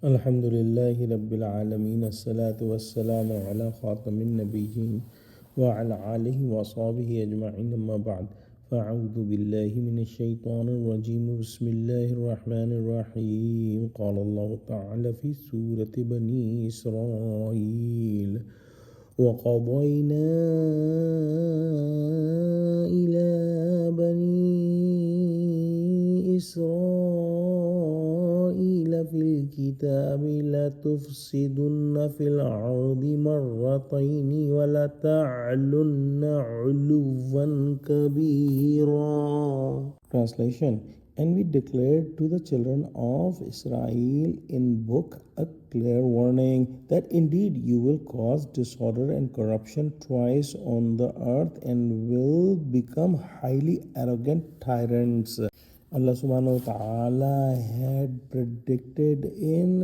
Alhamdulillahi Rabbil Alameen, As-salatu was-salamu ala khatamin nabiyyin wa ala alihi wa sahbihi ajma'in, amma ba'd. Fa'udhu billahi minash shaitanir rajim. Bismillahir rahmanir rahim. Qala Allah ta'ala fi Surah Bani Israel. وقضينا إلى بني إسرائيل في الكتاب لتفسدن في الأرض مرتين ولتعلن علوا كبيرا. Translation. And we declared to the children of Israel in book a clear warning that indeed you will cause disorder and corruption twice on the earth and will become highly arrogant tyrants. Allah subhanahu wa ta'ala had predicted in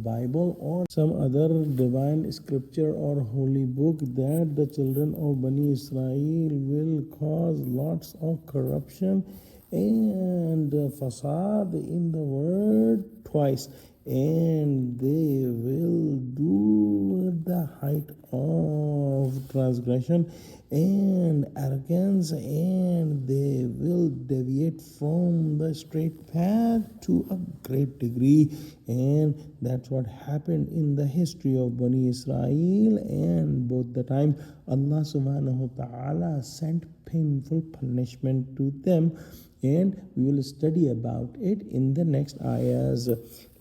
Bible or some other divine scripture or holy book that the children of Bani Israel will cause lots of corruption and fasad in the world twice, and they will do the height of transgression and arrogance, and they will deviate from the straight path to a great degree. And that's what happened in the history of Bani Israel, and both the time Allah subhanahu wa ta'ala sent painful punishment to them, and we will study about it in the next ayahs.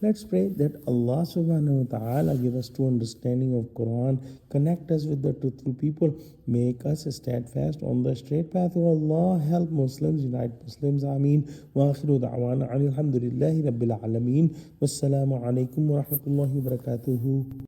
Let's pray that Allah subhanahu wa ta'ala give us true understanding of Quran, connect us with the truthful people, make us steadfast on the straight path of Allah, help Muslims, unite Muslims, Ameen. Wa akhiru da'wana alhamdulillahi rabbil alameen. Wassalamu alaikum wa rahmatullahi wa barakatuhu.